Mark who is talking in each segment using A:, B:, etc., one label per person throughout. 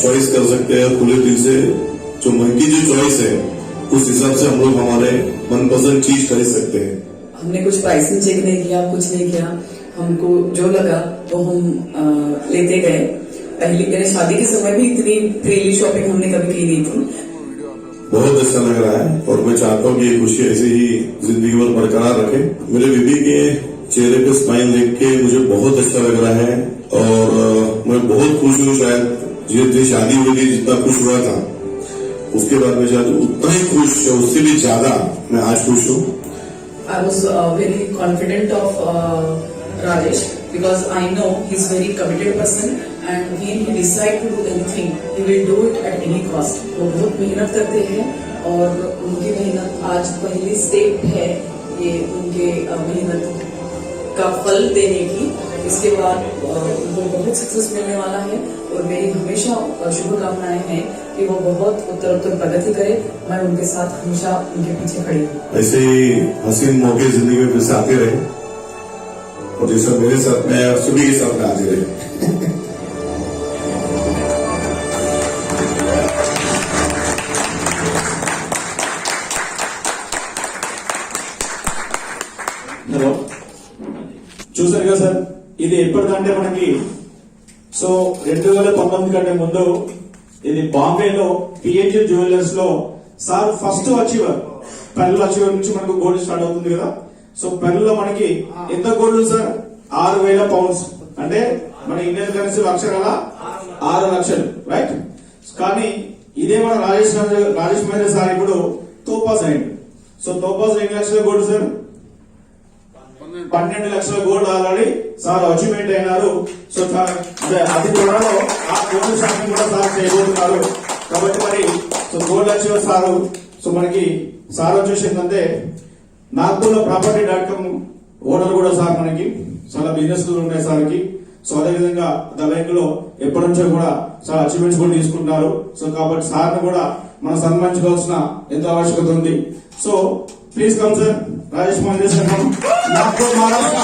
A: Choice कर सकते हैं, खुले दिल से जो मन की जो चॉइस है उस हिसाब से हम लोग हमारे मनपसंद चीज खरीद सकते हैं।
B: हमने कुछ प्राइसिंग चेक नहीं किया, कुछ नहीं किया, हमको जो लगा वो हम लेते गए। पहली मेरे शादी के समय भी इतनी फ्रीली शॉपिंग हमने कभी की नहीं थी।
A: बहुत अच्छा लग रहा है और मैं चाहता हूँ कि ये खुशी ऐसे ही जिंदगी भर बरकरार रखे। मेरे बीबी के चेहरे पे स्माइल देख के मुझे बहुत अच्छा लग रहा है और मैं बहुत खुश हूँ। शायद जितनी शादी हुई थी जितना खुश हुआ था उसके बाद में शायद उतना ही खुश, उससे भी ज्यादा मैं आज खुश हूँ।
B: I was very confident of Rajesh because I know he's very committed person and when he decide to do anything, he will do it at any cost. वो बहुत मेहनत करते हैं और उनकी मेहनत आज पहली स्टेप है ये उनके मेहनत का फल देने की। इसके बाद उनको बहुत सक्सेस मिलने वाला है और मेरी हमेशा शुभकामनाएं हैं कि वो बहुत उत्तर प्रगति करे। मैं उनके साथ हमेशा उनके पीछे खड़ी हूँ।
A: ऐसे ही हसीन मौके जिंदगी में फिर से आते रहे और जैसा मेरे साथ में सभी के साथ में आते रहे।
C: హలో చూసారు కదా సార్, ఇది ఎప్పటిదంటే మనకి 2019 కంటే ముందు ఇది బాంబేలో పిహెచ్ జ్యువెలర్స్ లో sir first achiever, pearl achiever నుంచి మనకు గోల్డ్ స్టార్ట్ అవుతుంది కదా. సో పెరల్ లో మనకి ఎంత గోల్డ్ ఉంది సార్? 6,000 పౌండ్స్, అంటే మన ఇండియన్ కరెన్సీ అక్షరాల 6 లక్షలు, రైట్? కానీ ఇదే మన రాజేష్ మహేంద్ర సార్ ఇప్పుడు తోపాస్ అయింది. సో తోపాస్ 2 లక్షల గోల్డ్ సార్, 12 లక్షల గోల్డ్ ఆల్రెడీ సార్ అచీవ్మెంట్ అయినారు. సో అది కూడా ఆ గోల్డ్ షాపింగ్ కూడా సార్ చేయబోతున్నారు. కాబట్టి మరి గోల్డ్ అచీవర్ సారు మనకి సార్ వచ్చేసి ఏంటంటే నాగ్పూర్ ప్రాపర్టీ.com ఓనర్ కూడా సార్. మనకి చాలా బిజినెస్ ఉన్నాయి సార్కి. సో అదేవిధంగా ద బ్యాంక్ లో ఎప్పటి నుంచో కూడా చాలా అచీవ్మెంట్స్ కూడా తీసుకుంటున్నారు. సో కాబట్టి సార్ ను కూడా మనం సన్మానించుకోవాల్సిన ఎంతో ఆవశ్యకత ఉంది. So please come sir, Rajesh Mahendra sir, Nagpur Maharashtra.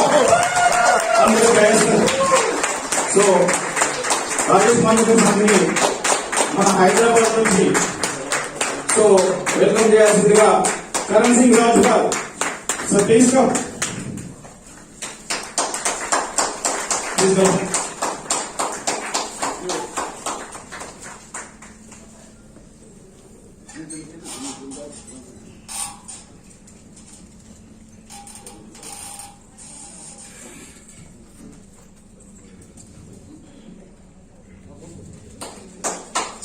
C: So Rajesh Mahendra సార్ని మన హైదరాబాద్ నుంచి సో వెల్కమ్ చేయాల్సిందిగా కరణ్ సింగ్ రాజు గారు. So please come, please come.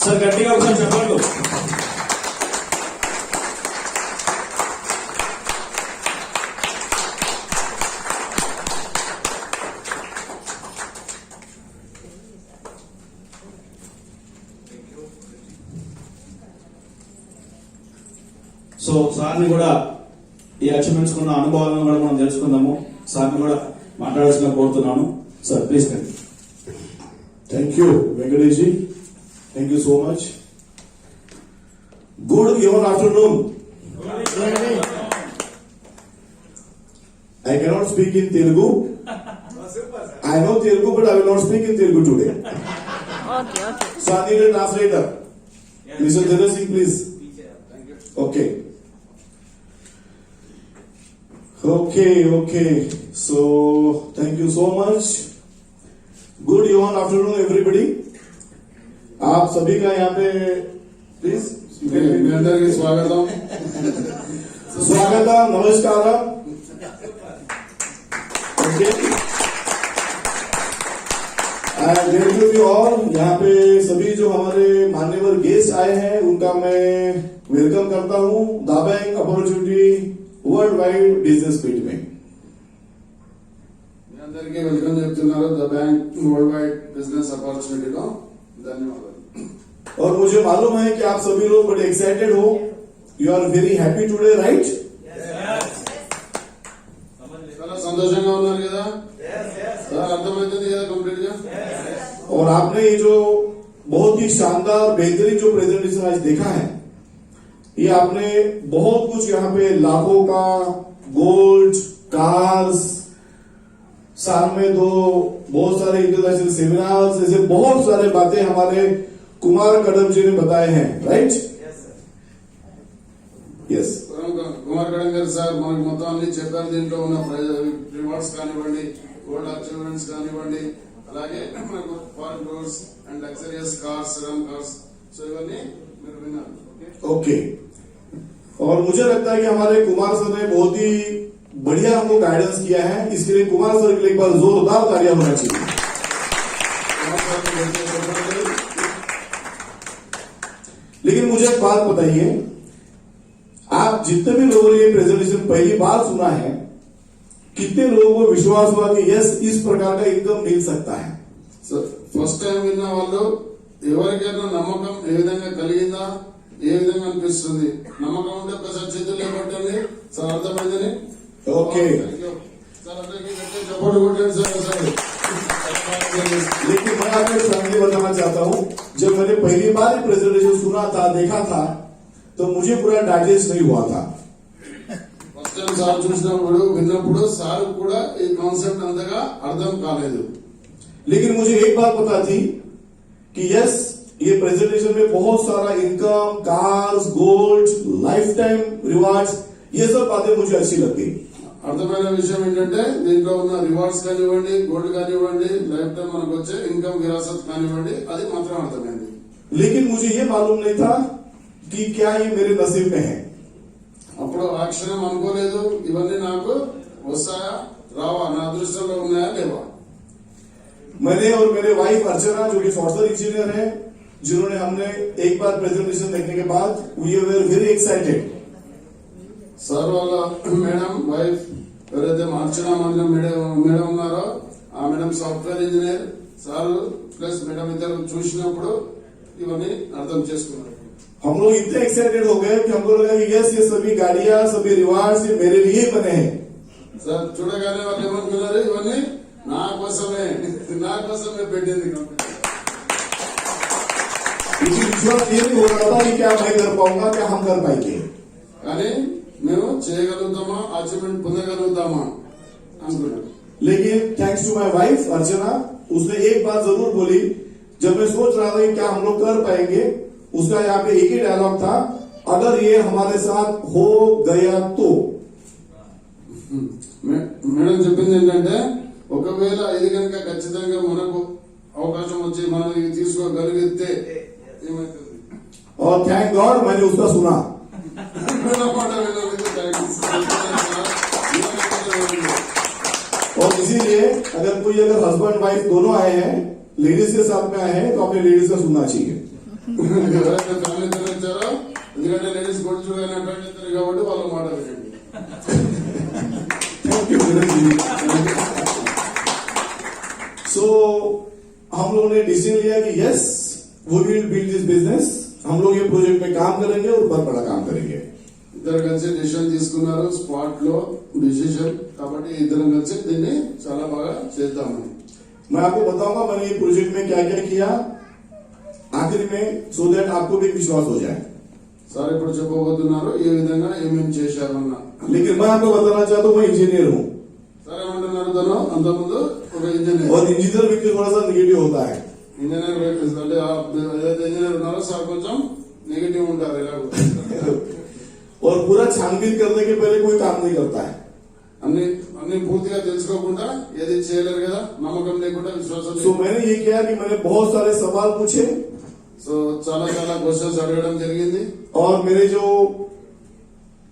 C: Sir గట్టిగా ఒకసారి చెప్పండి. సో సార్ని కూడా ఈ అచీవ్మెంట్స్ ఉన్న అనుభవాలను కూడా మనం తెలుసుకుందాము. సార్ని కూడా మాట్లాడాల్సిన కోరుతున్నాను. సార్ ప్లీజ్ కండి.
A: Thank you Venkatesh ji, thank you so much. Good even afternoon. I cannot speak in Telugu. I know Telugu but I will not speak in Telugu today.
D: Okay.
A: So I need a translator. Mr. Jana Singh, please. Okay. So thank you so much. Good even afternoon everybody. आप सभी का यहाँ पे please
E: स्वागतम,
A: नमस्कार. और यहाँ पे सभी जो हमारे मान्यवर गेस्ट आए हैं उनका मैं वेलकम करता हूँ the bank opportunity world wide business meet में.
E: మీ అందరికీ వెల్కమ్ చెప్తున్నారు the bank world wide business అపార్చునిటీలో. धन्यवाद.
A: और मुझे मालूम है कि आप सभी लोग बड़े एक्साइटेड हो. You are very happy today, right?
E: చాలా సంతోషంగా ఉన్నారు కదా సార్? అర్థమవుతుంది కదా కంప్లీట్ గా?
A: और आपने ये जो बहुत ही शानदार बेहतरीन जो प्रेजेंटेशन आज देखा है, ये आपने बहुत कुछ यहाँ पे लाखों का गोल्ड, कार्स, साल में 2 बहुत सारे इंटरनेशनल सेमिनार्स, ऐसे बहुत सारे बातें हमारे
C: कुमार कदम जी ने बताए हैं, राइट? यस।
E: కుమార్ కడం గారు సార్ మనకు మొత్తం అన్ని చెప్పారు. దీంట్లో ఉన్న రివార్డ్స్ కానివ్వండి, గోల్డ్ అచీవ్మెంట్స్ కానివ్వండి, అలాగే మనకు foreign tours and luxurious cars, sedan cars, so ఇవన్నీ మీరు విన్నారు.
C: ओके। और मुझे लगता है कि हमारे कुमार सर ने बहुत ही बढ़िया हमको गाइडेंस किया है। इसके लिए कुमार सर के लिए एक बार जोरदार तालियां होना चाहिए। लेकिन मुझे एक बात बताइए, आप जितने भी लोगों ने ये प्रेजेंटेशन पहली बार सुना है, कितने लोगों को विश्वास हुआ कि यस इस प्रकार का इनकम मिल सकता है?
E: సో ఫస్ట్ టైం విన్న వాళ్ళు ఎవరికైనా నమ్మకం ఏ విధంగా కలిగిందా, ఏ విధంగా అనిపిస్తుంది? నమ్మకం ఉంటే ఒకసారి చేతులు లేపట్టండి. సార్ అర్థమైందని?
C: ఓకే।
E: సార్ అందరికీ గట్టిగా చప్పట్లు కొట్టండి సార్.
C: लेकिन मैं आपको एक संदेश बताना चाहता हूं, जब मैंने पहली बार ये प्रेजेंटेशन सुना था, देखा था, तो मुझे पूरा डाइजेस्ट नहीं हुआ था।
E: ఫస్ట్ టైం సార్ చూసినప్పుడు విన్నప్పుడు సార్ కూడా ఈ కాన్సెప్ట్ అంతగా అర్థం కాలేదు.
C: लेकिन मुझे एक बात पता थी कि यस ये प्रेजेंटेशन में बहुत सारा income, cars, gold, life time rewards, ये सब बातें मुझे अच्छी लगती।
E: అర్థమైన విషయం ఏంటంటే దీంట్లో ఉన్న రివార్డ్స్ కానివ్వండి, గోల్డ్ కానివ్వండి, లైఫ్ టైం మనకు వచ్చే ఇన్కమ్ విరాసత్ కానివ్వండి, అది మాత్రం అర్థమైంది.
C: लेकिन मुझे ये मालूम नहीं था कि क्या ये मेरे नसीब में है।
E: అప్పుడు ఆ క్షణం అనుకోలేదు ఇవన్నీ నాకు వస్తాయా రావా, నా అదృష్టంలో ఉన్నాయా లేవా.
C: मैंने और मेरे वाइफ अर्चना जो कि सॉफ्टवेयर इंजीनियर है, जिन्होंने हमने एक बार प्रेजेंटेशन देखने के बाद we were very excited.
E: Sir వాళ్ళ మేడం వైఫ్ ఎవరైతే మార్చిన మేడం ఉన్నారో ఆ madam software engineer, sir plus madam ఇద్దరు చూసినప్పుడు ఇవన్నీ అర్థం చేసుకున్నారు.
C: हम लोग इतने एक्साइटेड हो गए कि हमको लगा कि यस ये सभी गाड़ियां, सभी रिवार्ड्स ये मेरे लिए ही बने हैं।
E: సార్ చూడగానే వాళ్ళు ఏమనుకున్నారు, ఇవన్నీ నా కోసమే పెట్టింది కంపెనీ.
C: लेकिन विश्वास ये नहीं हो रहा था कि क्या मैं कर पाऊंगा, क्या हम कर पाएंगे।
E: కానీ మేము చేయగలుగుతామా, అచీవ్మెంట్ పొందగలుగుతామా అనుకున్నాం.
C: लेकिन थैंक्स टू माय वाइफ अर्चना, उसने एक बात जरूर बोली, जब मैं सोच रहा था कि क्या हम लोग कर पाएंगे, उसका यहाँ पे एक ही डायलॉग था, अगर ये हमारे साथ हो गया तो।
E: మేడం చెప్పింది ఏంటంటే ఒకవేళ ఇది కనుక ఖచ్చితంగా మనకు అవకాశం వచ్చి మనం ఇది తీసుకోగలిగితే ఏమవుతుంది.
C: और थैंक गॉड मैंने उसका सुना। और इसीलिए अगर कोई हस्बैंड वाइफ दोनों आए हैं, लेडीज के साथ में आए हैं, तो अपने लेडीज का सुनना चाहिए।
E: ఎవరైతే ఫ్యామిలీ వచ్చారో, ఎందుకంటే లేడీస్ కొట్టు చూడగానే అట్రాక్ట్ అవుతారు కాబట్టి వాళ్ళ మాట వినండి.
C: थैंक यू सो हम लोगों ने डिसीजन लिया कि yes we will build this business, हम लोग ये प्रोजेक्ट में काम करेंगे और बहुत बड़ा काम करेंगे।
E: ఇద్దరు కలిసి డిసిషన్ తీసుకున్నారు, స్పాట్ లో డిసిషన్. కాబట్టి ఇద్దరం కలిసి దీన్ని చాలా బాగా చేద్దామని.
C: मैं आपको बताऊंगा मैंने ये प्रोजेक्ट में क्या क्या किया आखिरी में, सो दैट आपको भी विश्वास हो जाए।
E: సార్ ఇప్పుడు చెప్పబోతున్నారు ఏ విధంగా ఏమేమి చేశారన్నా.
C: लेकिन मैं आपको बताना चाहता हूँ मैं इंजीनियर हूँ,
E: సరే ఏమంటున్నారు తను అంతకుముందు ఒక ఇంజనీర్.
C: और इंजीनियर व्यक्ति थोड़ा सा निगेटिव होता है।
E: ఇంజనీర్ అంటే ఏదైతే ఇంజనీర్ ఉన్నారో సార్ కొంచెం నెగిటివ్ ఉంటారు ఎలాగో.
C: और पूरा छानबीन करने के पहले कोई काम नहीं करता है।
E: అన్ని అన్ని పూర్తిగా తెలుసుకోకుండా ఏది చేయలేరు కదా, నమ్మకం లేకుండా విశ్వాసం
C: सो मैंने ये किया कि मैंने बहुत सारे सवाल पूछे,
E: సో చాలా చాలా క్వశ్చన్స్ అడగడం జరిగింది.
C: और मेरे जो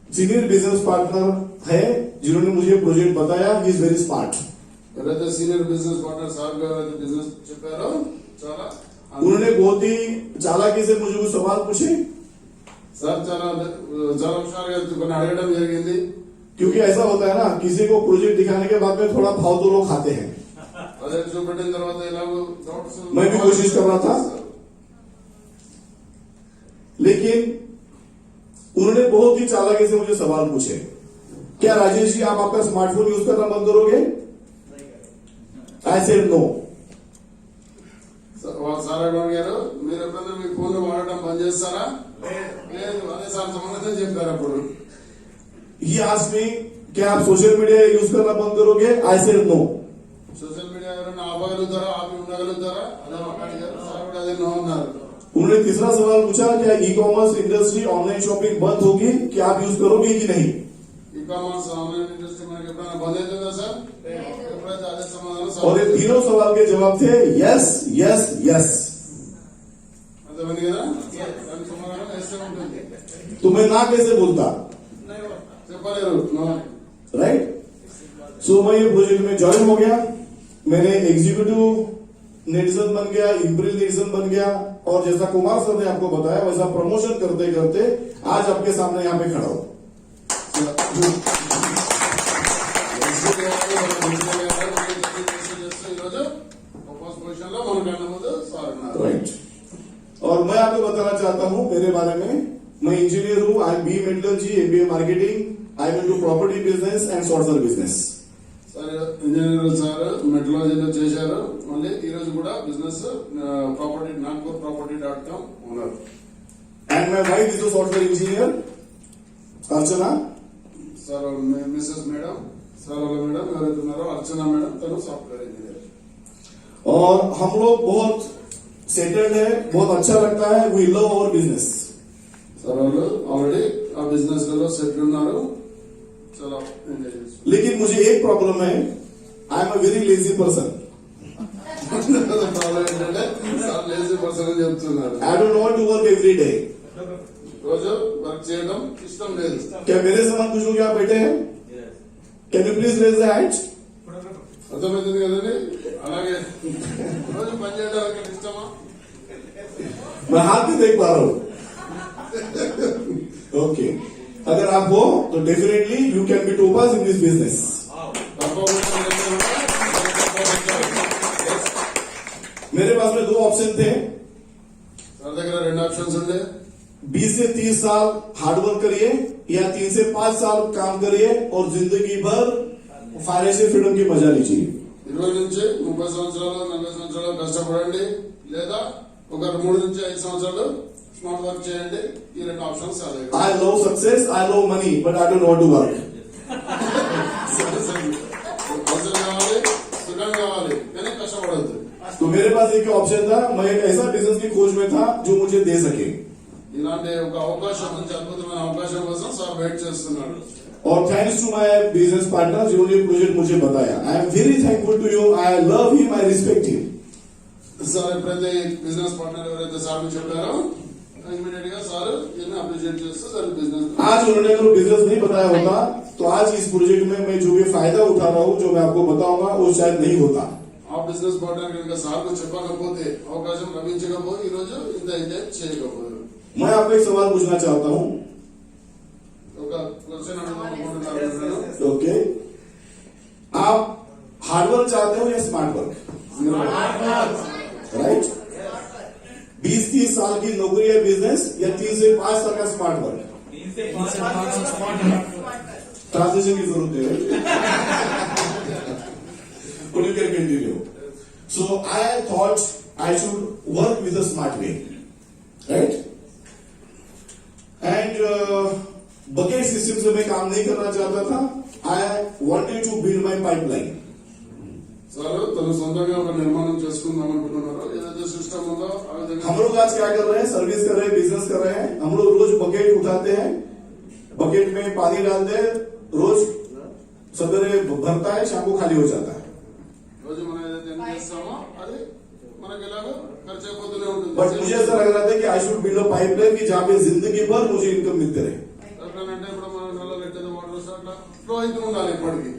C: सीनियर बिजनेस पार्टनर है जिन्होंने मुझे प्रोजेक्ट बताया, ही इज वेरी स्मार्ट।
E: ఎవరైతే సీనియర్ బిజినెస్ పార్ట్నర్ సార్ ఎవరైతే బిజినెస్ చెప్పారో చాలా
C: उन्होंने बहुत ही चालाकी से मुझे कुछ सवाल पूछे,
E: సార్ చాలా చాలా హుషారుగా కొన్ని అడగడం జరిగింది.
C: क्योंकि ऐसा होता है ना, किसी को प्रोजेक्ट दिखाने के बाद में थोड़ा भाव तो लोग खाते हैं।
E: అదే చూపెట్టిన తర్వాత ఎలాగో డౌట్స్
C: मैं भी कोशिश कर रहा था, लेकिन उन्होंने बहुत ही चालाकी से मुझे सवाल पूछे, क्या राजेश जी आप आपका स्मार्टफोन यूज करना बंद करोगे? I said no.
E: సార్ అడిగారు మీరు ఎప్పుడైనా మీ ఫోన్ వాడటం బంద్ చేస్తారా? లేదు అదే సార్ సమాధానం చెప్పారు. అప్పుడు
C: ही आस्क्ड मी क्या आप सोशल मीडिया यूज करना बंद करोगे? I said no.
E: Social media ఎవరైనా ఆపగలుగుతారా, ఆపి ఉండగలుగుతారా? అదే అడిగారు. సార్ కూడా అదే నో అన్నారు.
C: उन्होंने तीसरा सवाल पूछा, क्या e commerce industry online shopping बंद होगी, क्या आप यूज करोगे कि नहीं?
E: ఈ కామర్స్ ఆన్లైన్ ఇండస్ట్రీ మనకి ఎప్పుడైనా బంద్ అవుతుందా సార్? ఎప్పుడైతే అదే సమాధానం
C: और ये तीनों सवाल के जवाब थे यस यस यस।
E: అర్థమైంది కదా? దాని సమాధానం వేస్తే ఉంటుంది.
C: तो मैं ना कैसे बोलता,
E: చెప్పలేరు నో.
C: राइट? सो मैं ये प्रोजेक्ट में ज्वाइन हो गया, मैंने एग्जीक्यूटिव नेटिजन बन गया, इम्प्रिल नेटिजन बन गया, और जैसा कुमार सर ने आपको बताया वैसा प्रमोशन करते करते आज आपके सामने यहाँ पे खड़ा हूं। राइट। और मैं आपको बताना चाहता हूं मेरे बारे में, मैं इंजीनियर हूं, I am B metallurgy, MBA marketing, I am into property business and software business.
E: Sir engineer sir మెట్రాలజీలో చేశారు, మళ్ళీ ఈ రోజు కూడా బిజినెస్ ప్రాపర్టీ నాగ్పూర్ ప్రాపర్టీ.com ఉన్నారు.
C: And my wife is a software engineer Archana.
E: Sir Mrs madam, sir వాళ్ళ madam ఎవరైతే ఉన్నారో అర్చన మేడం, తను సాఫ్ట్వేర్ ఇంజనీర్.
C: और हम लोग बहुत सेटल्ड है, बहुत अच्छा लगता है, we love our business.
E: Sir వాళ్ళు ఆల్రెడీ ఆ బిజినెస్ లలో సెటిల్ ఉన్నారు, చాలా ఎంజాయ్ చేస్తారు.
C: लेकिन मुझे एक प्रॉब्लम है, I am a very lazy person,
E: problem ఏంటంటే సార్ లేజీ పర్సన్ అని చెప్తున్నారు.
C: I don't want to work every day.
E: రోజు వర్క్ చేయడం ఇష్టం లేదు.
C: क्या मेरे समान कुछ लोग यहाँ बैठे हैं? Can you please raise the hands?
E: అర్థమవుతుంది కదండి? అలాగే రోజు పని చేయడానికి ఇష్టమా?
C: मैं हाथ भी देख पा रहा हूँ। ओके, अगर आप हो तो definitely you can be topaz in this business. मेरे पास में दो ऑप्शन थे,
E: సార్ దగ్గర రెండు ఆప్షన్స్ ఉండే.
C: 20 से 30 साल हार्डवर्क करिए या 3 से 5 साल काम करिए और जिंदगी भर फाइनेंशियल फ्रीडम की मजा लीजिए।
E: 20 నుంచి 30 సంవత్సరాలు 40 సంవత్సరాలు కష్టపడండి, లేదా ఒక 3 నుంచి 5 సంవత్సరాలు స్మార్ట్ వర్క్ చేయండి. ఈ రెండు ఆప్షన్స్ సార్ దగ్గర.
C: I love success, I love money, but I don't want to work.
E: అవసరం కావాలి, సుఖం కావాలి, కానీ కష్టపడద్దు.
C: तो मेरे पास एक ऑप्शन था, मैं एक ऐसा बिजनेस की खोज में था जो मुझे दे सके।
E: ఇలాంటి ఒక అవకాశం, మంచి అద్భుతమైన అవకాశం కోసం సార్ వెయిట్ చేస్తున్నాడు.
C: और thanks to my business partner जिन्होंने ये प्रोजेक्ट मुझे बताया, I am very thankful to you, I love him, I respect him.
E: Sir ఎప్పుడైతే బిజినెస్ పార్ట్నర్ ఎవరైతే సార్ చెప్పారో ఇమీడియట్ గా సార్ దీన్ని అప్రిషియేట్ చేస్తూ దాని బిజినెస్
C: आज उन्होंने अगर बिजनेस नहीं बताया होता तो आज इस प्रोजेक्ट में मैं जो भी फायदा उठा रहा हूँ, जो मैं आपको बताऊंगा, वो शायद नहीं होता।
E: ఆ బిజినెస్ పార్ట్నర్ కనుక సార్ చెప్పకపోతే, అవకాశం లభించకపోతే ఈ రోజు ఇంత ఎంజాయ్ చేయకపోదు.
C: मैं आपको एक सवाल पूछना चाहता हूँ,
E: ఒక క్వశ్చన్ అడుగుతున్నాను.
C: ओके, आप हार्डवर्क चाहते हो या स्मार्ट वर्क? राइट? 20-30 साल की नौकरी या बिजनेस या 3 से 5 साल का स्मार्ट वर्क? ट्रांसलेशन की जरूरत है। But you can continue. So I thought I should work with a smart way, right? And bucket system से मैं काम नहीं करना चाहता था, I wanted to build my pipeline.
E: Sir తను సొంతంగా ఒక నిర్మాణం చేసుకుందాం అనుకుంటున్నారు. ఏదైతే సిస్టమ్ ఉందో ఆ విధంగా
C: हम लोग आज क्या कर रहे हैं? सर्विस कर रहे हैं, बिजनेस कर रहे हैं। हम लोग रोज बकेट उठाते हैं, बकेट में पानी डालते हैं, रोज सवेरे भरता है, शाम को खाली हो जाता है।
E: రోజు మనం ఏదైతే ఎంత చేస్తామో అది మనకి ఎలాగో ఖర్చు అయిపోతూనే ఉంటుంది.
C: बट मुझे ऐसा लग रहा था कि I should build a pipeline की जहाँ पे जिंदगी भर मुझे इनकम मिलते रहे।
E: ఎట్లనంటే ఇప్పుడు మనం నెలలో పెట్టేది వాటర్ వస్తే అట్లా ఫ్లో అవుతూ ఉండాలి ఇప్పటికి.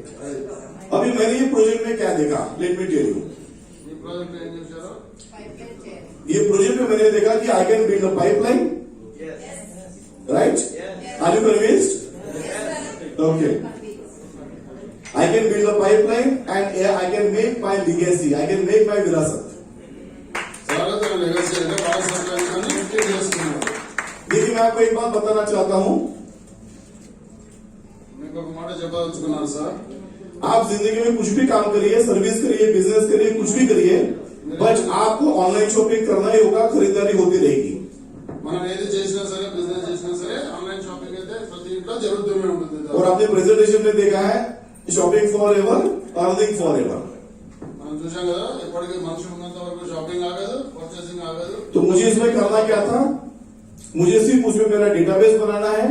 C: अभी मैंने ये प्रोजेक्ट में क्या देखा, लेट मी टेल यू।
E: ఈ ప్రాజెక్ట్ ఏం చేశారో
C: ये प्रोजेक्ट में मैंने देखा कि I can build a pipeline, right? Are you convinced? Okay, I can build a pipeline and I can make my legacy, I can make my विरासत।
E: చాలా తన లెగసీ అంటే వారసత్వాన్ని ఇంప్లీట్ చేస్తున్నారు.
C: देखिए मैं आपको एक बात बताना चाहता हूँ,
E: మీకు ఒక మాట చెప్పదలుచుకున్నాను సార్.
C: आप जिंदगी में कुछ भी काम करिए, सर्विस करिए, बिजनेस करिए, कुछ भी करिए, बट आपको ऑनलाइन शॉपिंग करना ही होगा, खरीदारी होती रहेगी।
E: మనం ఏది చేసినా సరే, బిజినెస్ చేసినా సరే, ఆన్లైన్ షాపింగ్ అయితే ప్రతి ఇంట్లో జరుగుతూనే ఉంటుంది.
C: और आपने प्रेजेंटेशन में देखा है, shopping for ever, earning for ever.
E: మనం చూసాం కదా, ఎప్పటికీ మనిషి ఉన్నంత వరకు షాపింగ్ ఆగదు, పర్చేసింగ్ ఆగదు. ఆగదు.
C: तो मुझे इसमें करना क्या था, मुझे सिर्फ उसमें मेरा डेटाबेस बनाना है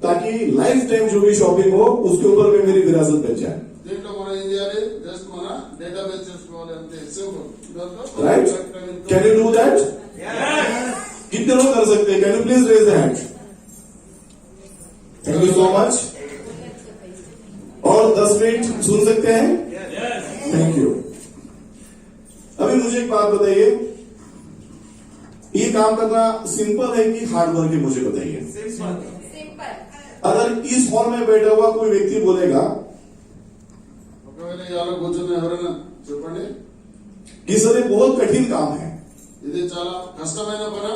C: ताकि लाइफ टाइम जो भी शॉपिंग हो उसके ऊपर में मेरी विरासत बन जाए.
E: దీంట్లో మనం ఏం చేయాలి, జస్ట్ మన డేటాబేస్ చేసుకోవాలి అంతే, simple.
C: Right? Can you do that? कितने लोग कर सकते हैं? Can you please raise the hand? Thank you so much. और 10 मिनट सुन सकते हैं? Thank you. अभी मुझे एक बात बताइए, ये काम करना सिंपल है कि हार्ड वर्क है? मुझे बताइए. अगर इस हॉल में बैठा हुआ कोई व्यक्ति बोलेगा
E: ఒకవేళ ఇవాళ కూర్చున్న ఎవరైనా చెప్పండి,
C: कि सर ये बहुत कठिन काम है,
E: ఇది చాలా కష్టమైన పని.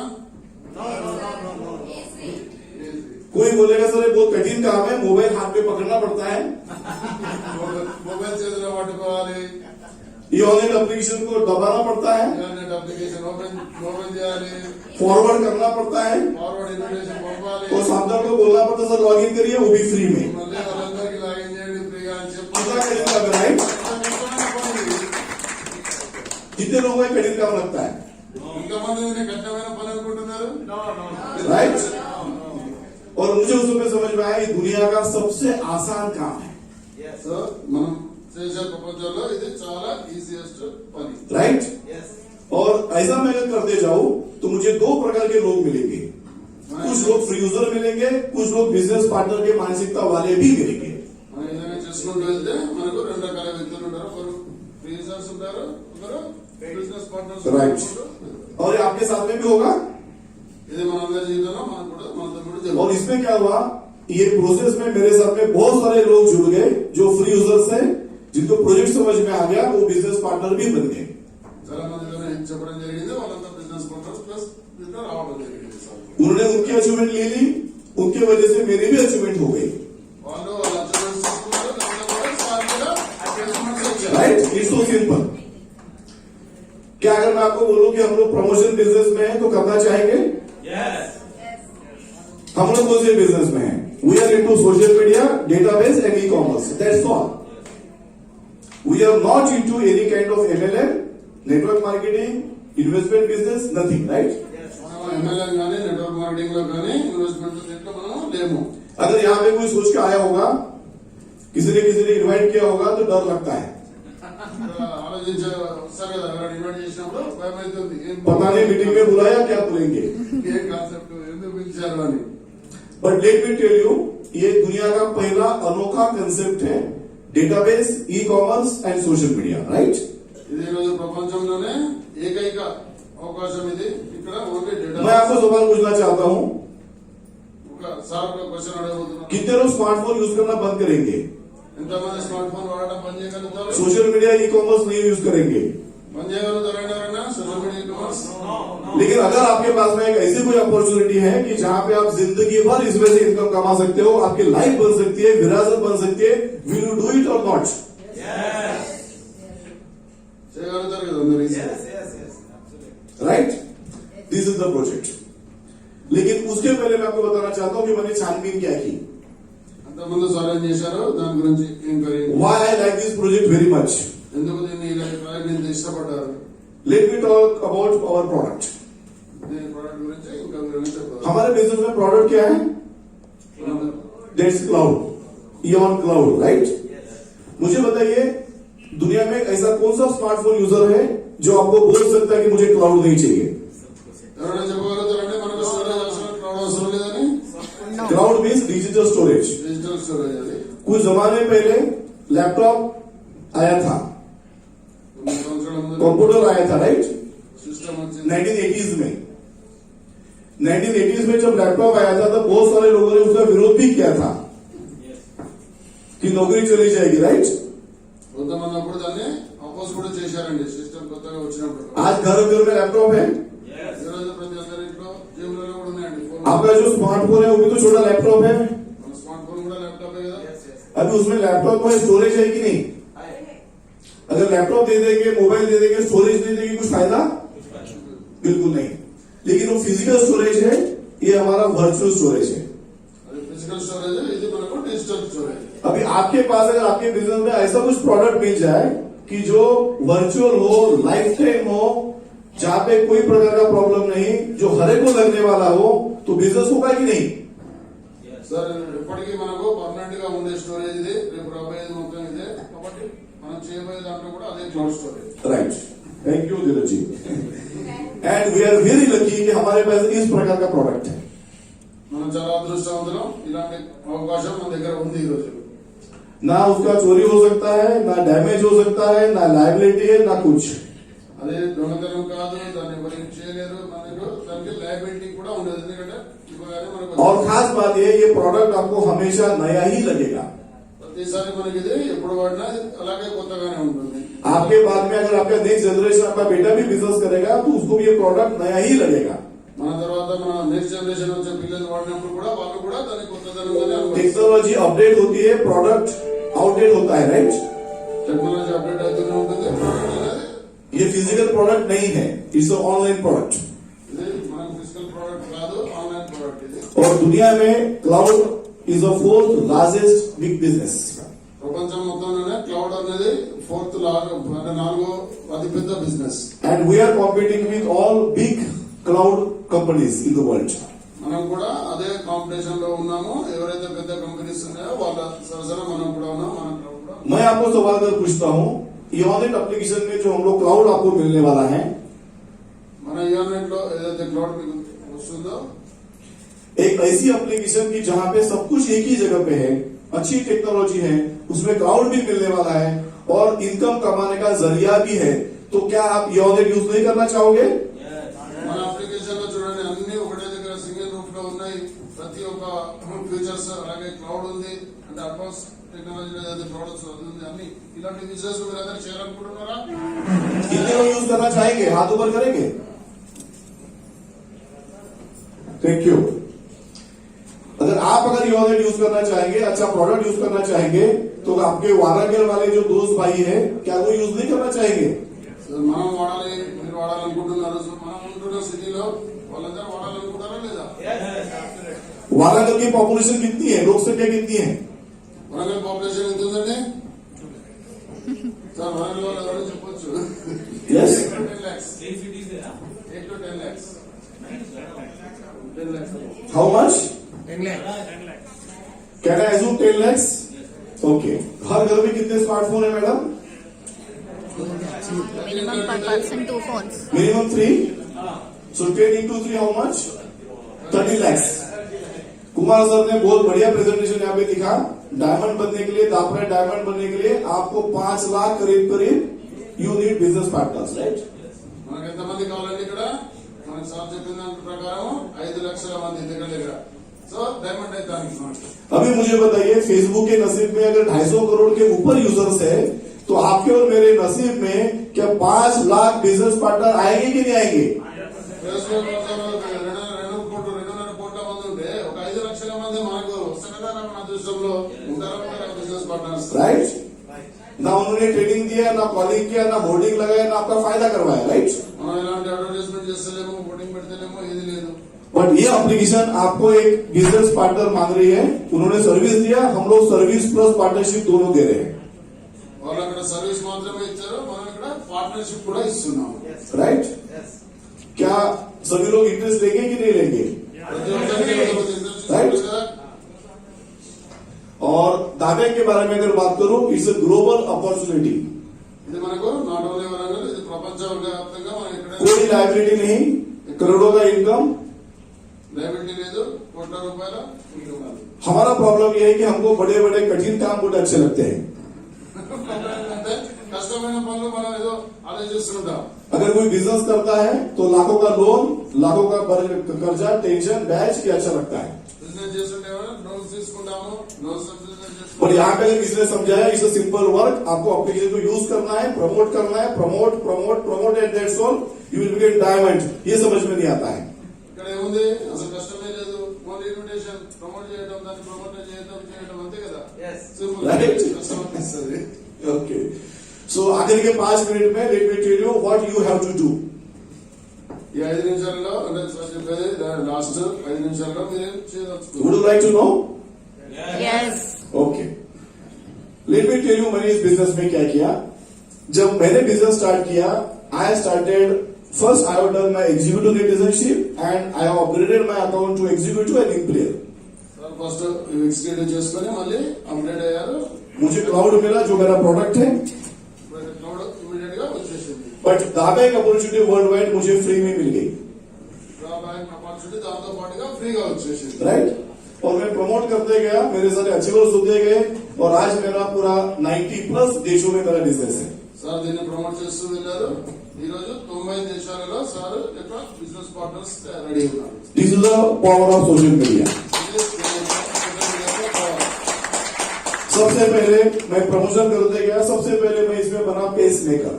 C: कोई बोलेगा सर ये बहुत कठिन काम है, मोबाइल हाथ में पकड़ना पड़ता है,
E: మొబైల్ చేతిలో పట్టుకోవాలి,
C: ये ऑनलाइन एप्लीकेशन को दबाना पड़ता है,
E: ఇంటర్నెట్ అప్లికేషన్ ఓపెన్ చేయాలి,
C: फॉरवर्ड करना पड़ता है,
E: ఫార్వర్డ్ ఇన్విటేషన్ పంపాలి,
C: और सामने को बोलना पड़ता है सर लॉग इन करिए वो भी फ्री में.
E: మళ్ళీ వాళ్ళందరికీ లాగిన్ చేయండి ఫ్రీగా అని చెప్పి
C: कितना कठिन काम है, राइट? कितने लोगों को ये कठिन काम लगता है,
E: ఇంతమంది దీన్ని కఠినమైన పని అనుకుంటున్నారు.
C: राइट? और मुझे उस समय समझ में आया ये दुनिया का सबसे आसान काम है,
E: సో మనం చేసే ప్రపంచంలో ఇది చాలా ఈజియెస్ట్ పని.
C: राइट? और ऐसा मैं अगर करते जाऊं तो मुझे 2 प्रकार के लोग मिलेंगे. कुछ लोग फ्री यूजर मिलेंगे, कुछ लोग बिजनेस पार्टनर के मानसिकता वाले भी मिलेंगे.
E: మనం ఏదైనా చేసుకుంటూ వెళ్తే మనకు 2 రకాల వ్యక్తులు ఉంటారు. ఒకరు ఫ్రీ యూజర్స్ ఉంటారు, ఒకరు బిజినెస్ పార్ట్నర్స్
C: Right.
E: ఉంటారు.
C: और ये आपके साथ में भी होगा.
E: ఇది మనందరి జీవితంలో మనతో కూడా
C: और
E: జరుగుతుంది.
C: इसमें क्या हुआ, ये प्रोसेस में मेरे साथ में बहुत सारे लोग जुड़ गए जो फ्री यूजर्स हैं, जिनको प्रोजेक्ट समझ में आ गया वो बिजनेस पार्टनर भी बन गए.
E: చాలా మందితో చెప్పడం జరిగింది, వాళ్ళంతా బిజినెస్ పార్ట్నర్స్ ప్లస్ దీంట్లో రావడం జరిగింది.
C: उन्होंने उनकी अचीवमेंट ले ली, उनकी वजह से मेरी भी अचीवमेंट हो गई.
E: వాళ్ళు వాళ్ళ అచీవ్మెంట్స్ తీసుకున్నారు, దాంట్లో కూడా సాధ్యంగా అచీవ్మెంట్స్ వచ్చాయి.
C: राइट? It's so simple. क्या अगर मैं आपको बोलूं कि हम लोग प्रमोशन बिजनेस में हैं तो करना चाहेंगे? हम लोग कौन से बिजनेस में हैं? We are into social media, database and e commerce. That's all. We are not into any kind of MLM, network marketing, investment business, nothing. Right?
E: మనం MLM కానీ నెట్వర్క్ మార్కెటింగ్ లో కానీ ఇన్వెస్ట్మెంట్ దీంట్లో మనం లేము.
C: अगर यहाँ पे कोई सोच के आया होगा, किसी ने इन्वाइट किया होगा तो डर लगता है,
E: ఆలోచించే వస్తారు కదా, ఎవరైనా ఇన్వైట్ చేసినప్పుడు భయం అవుతుంది.
C: पता नहीं मीटिंग में बुलाया क्या बोलेंगे.
E: ఏం కాన్సెప్ట్, ఎందుకు పిలిచారు అని.
C: But let me tell you, ये दुनिया का पहला अनोखा कंसेप्ट है, database, e commerce and social media. Right?
E: ఇది ఈరోజు ప్రపంచంలోనే ఏకైక అవకాశం ఇది. ఇక్కడ ఓన్లీ
C: मैं
E: డేటా.
C: आपको सवाल पूछना चाहता हूँ,
E: సార్ ఒక క్వశ్చన్ అడగబోతున్నాను.
C: कितने लोग स्मार्टफोन यूज करना बंद करेंगे,
E: ఎంతమంది స్మార్ట్ ఫోన్ వాడటం బంద్ చేయగలుగుతారు?
C: सोशल मीडिया, ई कॉमर्स नहीं यूज करेंगे?
E: బంద్ చేయగలుగుతారండి ఎవరైనా సోషల్ మీడియా కామర్స్?
C: लेकिन अगर आपके पास में एक ऐसी कोई अपॉर्चुनिटी है कि जहां पे आप जिंदगी भर इसमें से इनकम कमा सकते हो, आपकी लाइफ बन सकती है, विरासत बन सकती है, विल यू डू इट और नॉट?
E: చేయగలుగుతారు కదా అందరూ.
C: Right? This is the project. लेकिन उसके पहले मैं आपको बताना चाहता हूं कि मैंने छानबीन क्या की.
E: అంతకుముందు సార్ ఏం చేశారు దాని గురించి enquiry.
C: Why I like this project very much?
E: ఎందుకు దీన్ని ఇలా ప్రయత్నించి ఇష్టపడ్డారు?
C: Let me talk about our product.
E: దీని ప్రోడక్ట్ గురించి ఇంకా వివరంగా చెప్పారు.
C: हमारे बिजनेस में प्रोडक्ट क्या है? That's cloud, Eon Cloud. Right? मुझे बताइए दुनिया में ऐसा कौन सा स्मार्टफोन यूजर है जो आपको बोल सकता है कि मुझे क्लाउड नहीं चाहिए?
E: ఎవరైనా చెప్పగలుగుతారంటే మనకు స్టోరేజ్ అవసరం, క్లౌడ్ అవసరం లేదని.
C: Cloud means digital storage.
E: Digital storage అది.
C: कुछ जमाने पहले लैपटॉप आया था,
E: కొన్ని సంవత్సరాల ముందు
C: कंप्यूटर आया था. राइट?
E: సిస్టమ్ వచ్చింది.
C: 1980s में 1980s में जब लैपटॉप आया था तो बहुत सारे लोगों ने उसका विरोध भी किया था कि नौकरी चली जाएगी. राइट?
E: కొంతమంది అప్పుడు దాన్ని అపోజ్ కూడా చేశారండి సిస్టమ్ కొత్తగా వచ్చినప్పుడు.
C: आज घर घर में लैपटॉप है.
E: ఈరోజు ప్రతి ఒక్కరి ఇంట్లో జేబులలో కూడా ఉన్నాయండి ఫోన్.
C: आपका जो स्मार्टफोन है वो भी तो छोटा लैपटॉप है.
E: మన స్మార్ట్ ఫోన్ కూడా ల్యాప్టాప్ కదా.
C: अभी उसमें लैपटॉप में स्टोरेज है कि नहीं? अगर लैपटॉप दे देंगे, मोबाइल दे देंगे, स्टोरेज दे देंगे, कुछ फायदा बिल्कुल नहीं. लेकिन वो फिजिकल स्टोरेज है, ये हमारा वर्चुअल स्टोरेज है.
E: అది ఫిజికల్ స్టోరేజ్, ఇది మనకు డిజిటల్ స్టోరేజ్.
C: अभी आपके पास अगर आपके बिजनेस में ऐसा कुछ प्रोडक्ट मिल जाए कि जो वर्चुअल हो, लाइफ टाइम हो, जहां पे कोई प्रकार का प्रॉब्लम नहीं, जो हर एक को लगने वाला हो, तो बिजनेस होगा कि नहीं?
E: సార్ ఇప్పటికీ మనకు పర్మనెంట్ గా ఉండే స్టోరేజ్ ఇది, రేపు రాబోయేది మొత్తం ఇదే, కాబట్టి మనం చేయబోయే దాంట్లో కూడా అదే cloud storage.
C: Right, thank you Dheeraj ji. And we are very lucky कि हमारे पास इस प्रकार का प्रोडक्ट है.
E: మనం చాలా అదృష్టవంతులం, ఇలాంటి అవకాశం మన దగ్గర ఉంది ఈ రోజు.
C: ना उसका चोरी हो सकता है, ना डैमेज हो सकता है, ना लाइबिलिटी है, ना कुछ.
E: అదే దొంగతనం కాదు, దాన్ని ఎవరు చేయలేరు, మనకు దానికి లయబిలిటీ కూడా ఉండదు, ఎందుకంటే ఇవ్వగానే మనకు
C: और खास बात ये प्रोडक्ट आपको हमेशा नया ही लगेगा.
E: ప్రతిసారి మనకి ఇది ఎప్పుడు వాడినా అలాగే కొత్తగానే ఉంటుంది.
C: आपके बाद में अगर आपका नेक्स्ट जनरेशन, आपका बेटा भी बिजनेस करेगा, तो उसको भी ये प्रोडक्ट नया ही लगेगा.
E: మన తర్వాత మన నెక్స్ట్ జనరేషన్ వచ్చే పిల్లలు వాడినప్పుడు కూడా వాళ్ళు కూడా దాన్ని కొత్తదనంగానే అనుభవిస్తారు.
C: टेक्नोलॉजी अपडेट होती है, प्रोडक्ट आउटडेट होता है, राइट?
E: టెక్నాలజీ అప్డేట్ అవుతూనే ఉంటుంది. ప్రోడక్ట్ అనేది
C: ये फिजिकल प्रोडक्ट नहीं है, इट्स ऑनलाइन प्रोडक्ट.
E: ఇది మనకు ఫిజికల్ ప్రోడక్ట్ కాదు, ఆన్లైన్ ప్రోడక్ట్ ఇది.
C: और दुनिया में cloud is the fourth largest big business.
E: ప్రపంచం మొత్తంలోనే క్లౌడ్ అనేది ఫోర్త్ అంటే నాలుగో అతిపెద్ద business.
C: And we are competing with all big cloud companies in the world.
E: మనం కూడా అదే కాంపిటీషన్ లో ఉన్నాము. ఎవరైతే పెద్ద కంపెనీస్ ఉన్నాయో వాళ్ళ సరసన మనం కూడా ఉన్నాం. మనం కూడా
C: मैं आपको सवाल कर पूछता हूँ, ईऑनेट एप्लीकेशन में जो हम लोग क्लाउड आपको मिलने वाला है,
E: మన ఇంటర్నెట్ లో ఏదైతే క్లౌడ్ మీకు వస్తుందో
C: एक ऐसी एप्लीकेशन की जहां पे सब कुछ एक ही जगह पे है, अच्छी टेक्नोलॉजी है, उसमें क्लाउड भी मिलने वाला है और इनकम कमाने का जरिया भी है, तो क्या आप ईऑनेट यूज नहीं करना चाहोगे?
E: మన అప్లికేషన్ లో చూడండి, అన్ని ఒకటే దగ్గర సింగిల్ రూఫ్ లో ఉన్నాయి. ప్రతి ఒక్క ఫీచర్స్ అలాగే క్లౌడ్ ఉంది, అంటే అడ్వాన్స్ టెక్నాలజీ ఏదైతే ప్రోడక్ట్స్ ఉంది, అన్ని ఇలాంటి బిజినెస్ మీరు అందరూ చేయాలనుకుంటున్నారా?
C: कितने लोग यूज करना चाहेंगे? हाथ ऊपर करेंगे. Thank you. अगर ईऑनेट यूज करना चाहेंगे, अच्छा प्रोडक्ट यूज करना चाहेंगे, तो आपके वारांगल वाले जो दोस्त भाई हैं, क्या वो यूज नहीं करना चाहेंगे?
E: మనం వాడాలి, మీరు వాడాలనుకుంటున్నారు. సో మనం ఉంటున్న సిటీలో వాళ్ళందరూ వాడాలనుకుంటారా లేదా?
C: वारांगल की पॉपुलेशन कितनी है, लोक संख्या कितनी है?
E: వరంగల్ పాపులేషన్ ఎంత ఉందండి సార్? వరంగల్ వాళ్ళు ఎవరో చెప్పొచ్చు.
C: Yes.
E: 10 lakhs. 8 to 10 lakhs. 10 lakhs.
C: How much? 10 lakhs. Can I assume 10 lakhs? Okay. हर घर में कितने स्मार्टफोन है madam?
D: Minimum per person 2 phones.
C: Minimum 3. So 10 into 3 how much? 30 lakhs. Kumar sir ने बहुत बढ़िया प्रेजेंटेशन यहाँ पे दिखा. डायमंड बनने के लिए, दापरा डायमंड बनने के लिए आपको 5 लाख करीब you need business partners, right?
E: మనకు ఎంతమంది కావాలండి ఇక్కడ? మనకి సార్ చెప్పిన దాని ప్రకారం 5 లక్షల మంది దగ్గర. సో డైమండ్ అయితే దానికి
C: अभी मुझे बताइए, फेसबुक के नसीब में अगर 250 करोड़ के ऊपर यूजर्स है, तो आपके और मेरे नसीब में क्या 5 लाख बिजनेस पार्टनर आएंगे कि नहीं आएंगे?
E: ఫేస్బుక్ 2.5 కోట్ల మంది ఉంటే ఒక 5 లక్షల మంది మనకు వస్తారు కదా. మన అదృష్టంలో ఉంటారా బిజినెస్ పార్ట్నర్స్,
C: राइट? ना उन्होंने ट्रेनिंग दिया, ना कॉलिंग किया, ना होर्डिंग लगाया, ना आपका फायदा करवाया, राइट?
E: మనం ఇలాంటి అడ్వర్టైజ్మెంట్ చేస్తలేము, బోర్డింగ్ పెడతలేము, ఏది లేదు.
C: बट ये एप्लीकेशन आपको एक बिजनेस पार्टनर मांग रही है. उन्होंने सर्विस दिया, हम लोग सर्विस प्लस पार्टनरशिप दोनों दे रहे हैं,
E: వాళ్ళు అక్కడ సర్వీస్ మాత్రమే ఇచ్చారు, మనం ఇక్కడ పార్ట్నర్షిప్ కూడా ఇస్తున్నాం.
C: राइट? क्या सभी लोग इंटरेस्ट लेंगे कि नहीं लेंगे?
E: ప్రతి ఒక్కరికి ఇంట్రెస్ట్
C: Right.
E: కదా.
C: और दावे के बारे में अगर बात करूं, इट्स अ ग्लोबल अपॉर्चुनिटी.
E: ఇది మనకు నాట్ ఓన్లీ వరంగల్, ఇది ప్రపంచవ్యాప్తంగా మనం ఇక్కడ
C: कोई लाइबिलिटी नहीं, करोड़ों का इनकम.
E: లైబిలిటీ లేదు, కోట్ల రూపాయల ఇన్కమ్ కాదు.
C: हमारा प्रॉब्लम यह है कि हमको बड़े बड़े कठिन काम बहुत अच्छे लगते हैं.
E: అంటే కష్టమైన పనులు మనం ఏదో ఆలోచిస్తుంటాం.
C: अगर कोई बिजनेस करता है तो लाखों का लोन, लाखों का कर्जा, टेंशन, बैच ये अच्छा लगता है.
E: బిజినెస్ చేస్తుంటే లోన్స్ తీసుకుంటాము, లోన్స్ చేసుకుంటాము.
C: और यहाँ पे किसने समझाया, इट्स अ सिंपल वर्क. आपको एप्लीकेशन को यूज करना है, प्रमोट करना है, promote promote promote and that's all, you will get diamond. ये समझ में नहीं आता है.
E: ఇక్కడ ఏముంది, అసలు కష్టమే లేదు. ఓన్లీ ఇన్విటేషన్, ప్రమోట్ చేయడం, దాన్ని ప్రమోట్ చేయడం అంతే కదా. సింపుల్.
C: Right.
E: కష్టం అనిపిస్తుంది.
C: ओके, सो आखिर के 5 मिनट में let me tell you what you have to do.
E: ఈ 5 నిమిషాల్లో అంటే సార్ చెప్పేది లాస్ట్ 5 నిమిషాల్లో మీరేం చేయవచ్చు?
C: Would you like to know?
D: Yes.
C: Okay, let me tell you मैंने इस बिजनेस में क्या किया. जब मैंने बिजनेस स्टार्ट किया, I started First, I have done my executive citizenship and I have upgraded my account to executive and in player.
E: Sir first executive చేసుకొని మళ్ళీ అప్డేట్ అయ్యారు.
C: मुझे क्लाउड मिला जो मेरा प्रोडक्ट है,
E: క్లౌడ్ ఇమీడియట్ గా వచ్చేసింది.
C: बट दाबैक अपॉर्चुनिटी वर्ल्ड वाइड मुझे फ्री में मिल गई,
E: బ్యాంక్ ఆపర్చునిటీ దాంతో పాటుగా ఫ్రీగా వచ్చేసింది.
C: राइट. और मैं प्रमोट करते गया, मेरे सारे अचीवर्स होते गए और आज मेरा पूरा 90+ देशों में मेरा बिजनेस है.
E: సార్ దీన్ని ప్రమోట్ చేస్తూ వెళ్ళారు. ఈ రోజు 90 దేశాలలో సార్ యొక్క బిజినెస్ పార్ట్నర్స్ రెడీ ఉన్నారు.
C: This is the power of social media. सबसे पहले मैं प्रमोशन करते गया, सबसे पहले मैं इसमें बना पेस मेकर.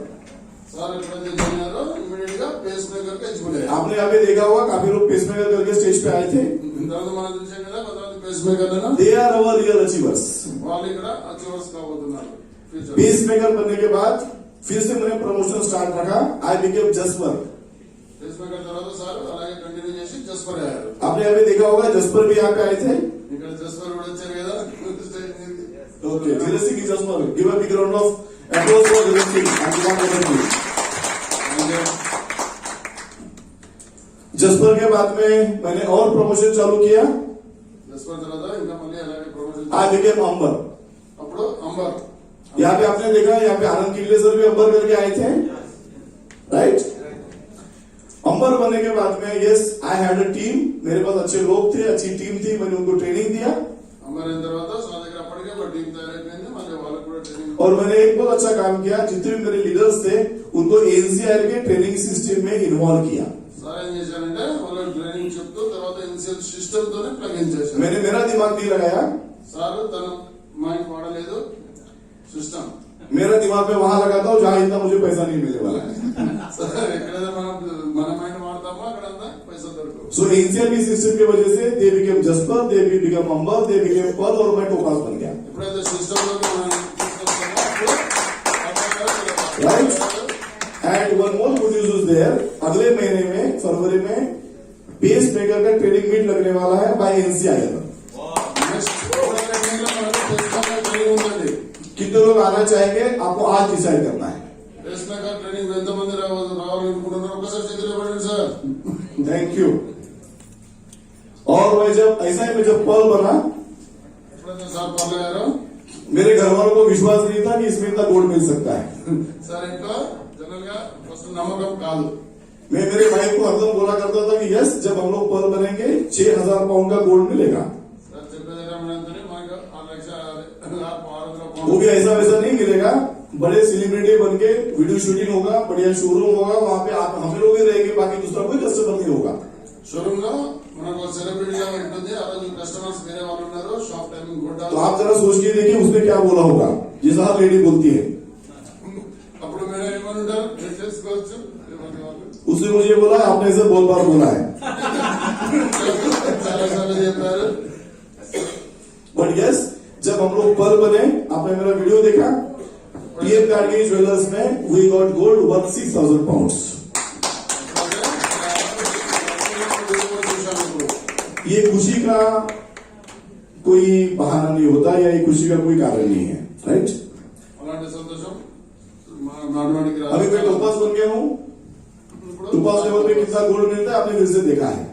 E: సార్ ఎప్పుడైతే జాయినారో ఇమీడియట్ గా పేస్ మేకర్ కి ఎంచుకున్నారు.
C: आपने यहाँ पे देखा होगा काफी लोग पेस मेकर करके स्टेज पे आए थे.
E: ఇంతకుముందు మనం చూసాం కదా కొంతమంది pace maker
C: they are our real achievers.
E: వాళ్ళు ఇక్కడ అచీవర్స్ కాబోతున్నారు ఫ్యూచర్.
C: पेस मेकर बनने के बाद फिर से मैंने प्रमोशन स्टार्ट रखा. I became Jasper.
E: Pacemaker తర్వాత సార్ అలాగే కంటిన్యూ చేసి జస్పర్ అయ్యారు.
C: आपने यहाँ पे देखा होगा जसपर भी यहाँ पे आए थे.
E: ఇక్కడ జస్పర్ కూడా వచ్చారు కదా స్టేజ్ మీదకి.
C: ओके, धीरज सिंह की Jasper. Give a big round of applause for Dheeraj Singh. Jasper के बाद में मैंने और प्रमोशन चालू किया.
E: జస్పర్ తర్వాత ఇంకా మళ్ళీ అలాగే ప్రమోషన్
C: आई बिकेम अंबर.
E: అప్పుడు అంబర్.
C: यहाँ पे आपने देखा, यहाँ पे आनंद किले सर भी अंबर करके आए थे, राइट. अंबर बनने के बाद में yes I had a team. मेरे पास अच्छे लोग थे, अच्छी टीम थी, मैंने उनको ट्रेनिंग दिया
E: అంబర్ అయిన తర్వాత సార్ దగ్గర అప్పటికే ఒక టీం తయారైపోయింది. మళ్ళీ వాళ్ళకు కూడా ట్రైనింగ్.
C: और मैंने एक बहुत अच्छा काम किया. जितने भी मेरे लीडर्स थे उनको एनसीआर के ट्रेनिंग सिस्टम में इन्वॉल्व किया.
E: సార్ ఏం చేశారంటే వాళ్ళు ట్రైనింగ్ చెప్తూ తర్వాత ఎన్సీఎల్ సిస్టమ్ తోనే ప్లగ్ ఇన్ చేశారు.
C: मैंने मेरा दिमाग नहीं लगाया.
E: సార్ తన మైండ్ వాడలేదు, సిస్టమ్.
C: मेरा दिमाग में वहां लगाता हूँ जहां इतना मुझे पैसा नहीं मिलने वाला है.
E: సార్ ఎక్కడైతే మనం మన మైండ్ వాడతామో అక్కడంతా పైసా దొరకవు.
C: सो एनसीआर की सिस्टम की वजह से they became jasper, they became amber, they became pearl और मैं टोपास बन गया.
E: ఎప్పుడైతే సిస్టమ్ లోకి మనం తీసుకొస్తామో అప్పుడు
C: Right? And one more good news is there. अगले महीने में फरवरी में पेस मेकर का ट्रेनिंग मीट लगने वाला है बाय एनसीआई.
E: నెక్స్ట్ ట్రైనింగ్ లో మనకు తెలుసుకోవాలని ట్రైనింగ్ ఉందండి.
C: कितने लोग आना चाहेंगे आपको आज डिसाइड करना है.
E: పేస్ మేకర్ ట్రైనింగ్ ఎంతమంది రావాలనుకుంటున్నారు ఒకసారి చేతులు ఇవ్వండి సార్.
C: Thank you. और मैं जब ऐसा ही मैं जब पर्ल बना,
E: ఎప్పుడైతే సార్ పర్లయ్యారో
C: मेरे घर वालों को विश्वास नहीं था कि इसमें इतना गोल्ड मिल सकता है.
E: సార్ ఇంట్లో జనరల్ గా ఫస్ట్ నమ్మకం కాదు.
C: मैं मेरे भाई को हरदम बोला करता था कि यस जब हम लोग पर्ल बनेंगे 6,000 पाउंड का गोल्ड मिलेगा.
E: సార్ చెప్పేదంటే మనకు మనకు 6,6,6,000
C: वो भी ऐसा वैसा नहीं मिलेगा. बड़े सेलिब्रिटी बन के वीडियो शूटिंग होगा, बढ़िया शोरूम होगा, वहाँ पे आप हम लोग ही रहेंगे, बाकी दूसरा कोई कस्टमर नहीं होगा.
E: షోరూమ్ లో మనకు సెలబ్రిటీగా ఉంటుంది. ఆ రోజు కస్టమర్స్ వేరే వాళ్ళు ఉన్నారు. Shop timing good.
C: तो आप जरा सोच के देखिए उसने क्या बोला होगा, जैसा हर लेडी बोलती है.
E: అప్పుడు మీరు ఏమని ఉంటారు చేసుకోవచ్చు.
C: उसने मुझे बोला आपने ऐसे बहुत बार बोला है.
E: చాలా సార్లు చెప్పారు.
C: बट यस जब हम लोग पर्ल बने, आपने मेरा वीडियो देखा, पीएम गार्गी ज्वेलर्स में we got gold worth 6,000 pounds. ये खुशी का कोई बहाना नहीं होता या ये खुशी का कोई कारण नहीं है, राइट.
E: అలాంటి సంతోషం నాటువాడికి
C: अभी मैं टोपास बन गया हूँ. टोपास लेवल पे कितना गोल्ड मिलता है आपने फिर से देखा है,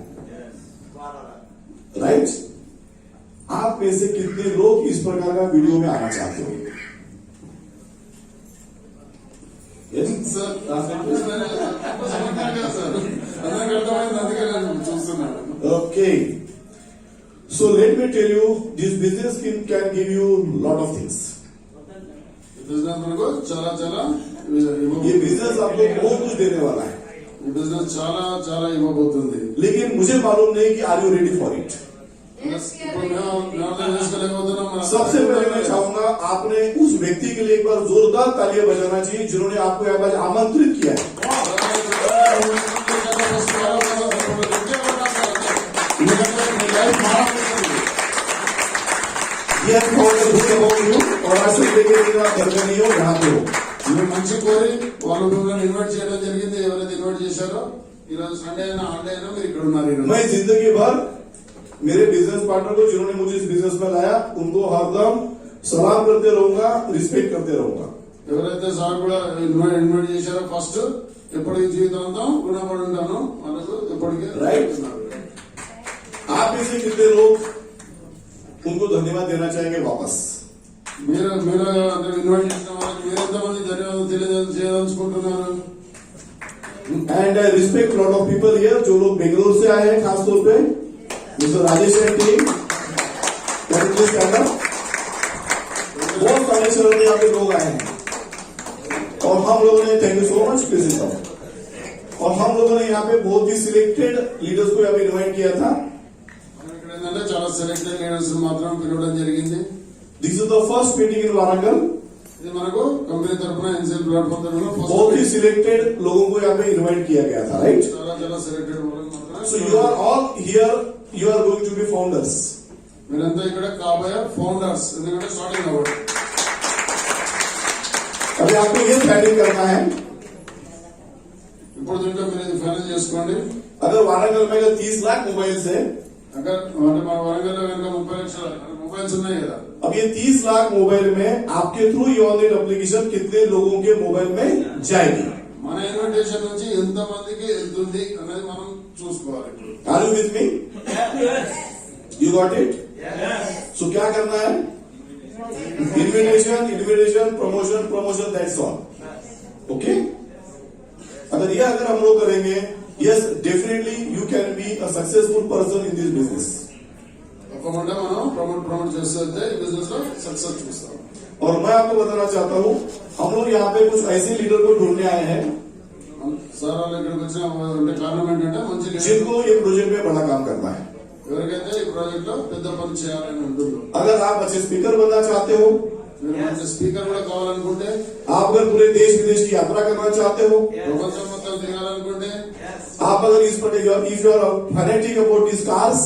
C: राइट. आप में से कितने लोग इस प्रकार का वीडियो में आना चाहते हो? Yes?
E: సార్ సార్ అందరికి అర్థమైంది, అందుకే నేను చూస్తున్నాను.
C: Okay. So let me tell you, this business can give you lot of things.
E: Business మనకు చాలా చాలా
C: ये बिजनेस आपको बहुत कुछ देने वाला है,
E: ఈ బిజినెస్ చాలా చాలా ఇవ్వబోతుంది.
C: लेकिन मुझे मालूम नहीं कि are you ready for it.
E: ఇప్పుడు మేము అర్థం చేసుకోలేకపోతున్నాం.
C: सबसे पहले मैं चाहूंगा आपने उस व्यक्ति के लिए एक बार जोरदार तालियां बजाना चाहिए जिन्होंने आपको यहाँ पर आमंत्रित किया है. ये और आज से लेके घर में नहीं हो यहाँ पे हो.
E: మీరు మంచి కోరి వాళ్ళు మిమ్మల్ని ఇన్వైట్ చేయడం జరిగింది. ఎవరైతే ఇన్వైట్ చేశారో ఈ రోజు సండే అయినా హాలిడే అయినా మీరు ఇక్కడ ఉన్నారు. ఈరోజు
C: मैं जिंदगी भर मेरे बिजनेस पार्टनर को जिन्होंने मुझे इस बिजनेस में लाया उनको हरदम सलाम करते रहूंगा, रिस्पेक्ट करते रहूंगा.
E: ఎవరైతే సార్ కూడా ఇన్వైట్ చేశారో ఫస్ట్ ఎప్పటికీ జీవితాంతం రుణపడి ఉంటాను మనకు ఎప్పటికీ
A: Right. आप में से कितने लोग उनको धन्यवाद देना चाहेंगे वापस?
E: మీరు అంటే ఇన్వైట్ చేసిన వాళ్ళకి మీరు ఎంతమంది ధన్యవాదాలు చేయదలుచుకుంటున్నారు?
A: And I respect lot of people here जो लोग बेंगलोर से आए हैं, खासतौर पे मिस्टर राजेश एंड टीम। बहुत सारे शहरों में यहाँ पे लोग आए हैं और हम लोगों ने thank you so much please और हम लोगों ने यहाँ पे बहुत ही सिलेक्टेड लीडर्स को यहाँ पे इन्वाइट किया था।
E: మనం ఇక్కడ ఏంటంటే చాలా సెలెక్టెడ్ లీడర్స్ మాత్రం పిలవడం జరిగింది.
A: This is the first meeting in Warangal.
E: ఇది మనకు కంపెనీ తరఫున ఎన్సీఎల్ ప్లాట్ఫామ్ తరఫున
A: बहुत ही सिलेक्टेड लोगों को यहाँ पे इन्वाइट किया गया था, राइट?
E: చాలా సెలెక్టెడ్ వాళ్ళకి మాత్రమే.
A: So you are all here, you are going to be founders.
E: మీరంతా ఇక్కడ కాబోయే ఫౌండర్స్, ఎందుకంటే స్టార్టింగ్ అవ్వడం.
A: अभी आपको ये प्लानिंग करना है,
E: ఇప్పుడు దీంట్లో మీరు ఇది ఫైనల్ చేసుకోండి.
A: अगर वारंगल में अगर 30 लाख मोबाइल्स है,
E: అక్కడ అంటే మన వరంగల్లో కనుక 30 లక్షల మొబైల్స్ ఉన్నాయి కదా,
A: अब ये 30 लाख मोबाइल में आपके थ्रू ये ऑनलाइन एप्लीकेशन कितने लोगों के मोबाइल में जाएगी?
E: మన ఇన్విటేషన్ నుంచి ఎంత మందికి వెళ్తుంది అనేది మనం చూసుకోవాలి. ఇప్పుడు
A: Are you with me? You got it? So क्या करना है? Invitation, promotion, that's all. Okay? अगर हम लोग करेंगे, yes, definitely you can be a successful person in this business.
E: తప్పకుండా మనం ప్రమోట్ చేస్తే ఈ బిజినెస్ లో సక్సెస్ చూస్తాం.
A: और मैं आपको बताना चाहता हूँ, हम लोग यहाँ पे कुछ ऐसे लीडर को ढूंढने आए हैं
E: సార్ వాళ్ళు ఇక్కడికి వచ్చిన అంటే కారణం ఏంటంటే మంచి లీడర్
A: जिनको ये प्रोजेक्ट में बड़ा काम करना है।
E: ఎవరికైతే ఈ ప్రాజెక్ట్ లో పెద్ద పని చేయాలని ఉంటుంది.
A: अगर आप अच्छे स्पीकर बनना चाहते हो,
E: మీరు మంచి స్పీకర్ కూడా కావాలనుకుంటే,
A: आप अगर पूरे देश विदेश की यात्रा करना चाहते हो,
E: ప్రపంచం మొత్తం తిరగాలనుకుంటే,
A: आप अगर इस पर if you are fanatic about this cars,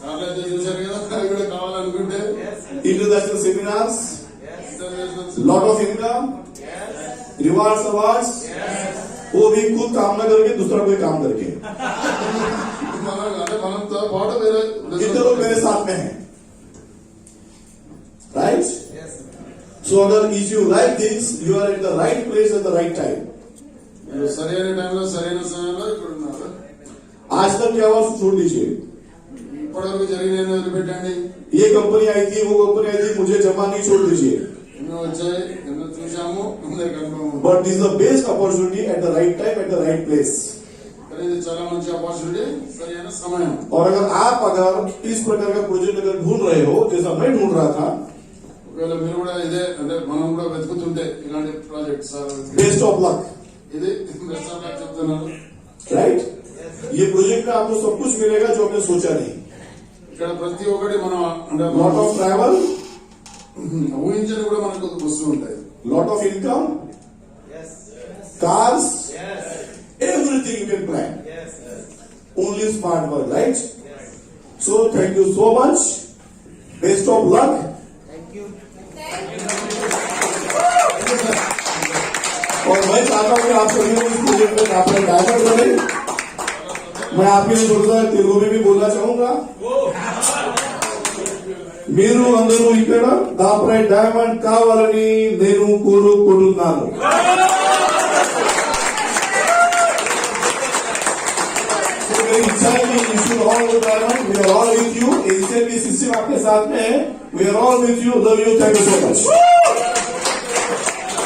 E: కార్లు అయితే చూశారు కదా, అవి కూడా కావాలనుకుంటే,
A: international seminars,
E: international
A: lot of income, rewards awards, वो भी खुद काम न करके दूसरा कोई काम करके।
E: మనం అంటే మనంతో పాటు వేరే
A: कितने लोग मेरे साथ में हैं, राइट? सो अगर if you like things, you are at the right place at the right time.
E: మీరు సరైన టైంలో సరైన సమయంలో ఇక్కడ ఉన్నారు.
A: आज तक क्या हुआ छोड़ दीजिए।
E: ఇప్పటివరకు జరిగిన వదిలిపెట్టండి.
A: ये कंपनी आई थी, वो कंपनी आई थी, मुझे जमा नहीं छोड़ दीजिए।
E: ఎన్నో వచ్చాయి, ఎన్నో చూసాము, అందరికి అనుభవం ఉంది.
A: But this is the best opportunity at the right time, at the right place.
E: కానీ ఇది చాలా మంచి ఆపర్చునిటీ, సరైన సమయం.
A: और अगर इस प्रकार का प्रोजेक्ट अगर ढूंढ रहे हो, जैसा मैं ढूंढ रहा था,
E: ఒకవేళ మీరు కూడా ఇదే అంటే మనం కూడా వెతుకుతుంటే ఇలాంటి project sir
A: best of luck,
E: ఇది బెస్ట్ ఆఫ్ లక్ చెప్తున్నాను.
A: राइट? ये प्रोजेक्ट में आपको सब कुछ मिलेगा जो आपने सोचा नहीं।
E: ఇక్కడ ప్రతి ఒక్కటి మనం అంటే
A: लॉट ऑफ ट्रैवल,
E: ఊహించని కూడా మనకు వస్తూ ఉంటాయి.
A: Lot of income, cars, everything you can plan. Only smart work, right? So thank you so much. Best of luck. और मैं चाहता हूँ कि आप सभी लोग इस प्रोजेक्ट में अपने डायमंड बने। मैं आपके लिए थोड़ा सा तेलुगु में भी बोलना चाहूंगा। మీరు అందరూ ఇక్కడ దాపరై డైమండ్ కావాలని నేను కోరుకుంటున్నాను। मेरी इच्छा है कि you should all go diamond. We are all with you. ACMP system आपके साथ में है। We are all with you. Love you. Thank you so much.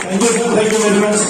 C: Thank you, sir. Thank you very much.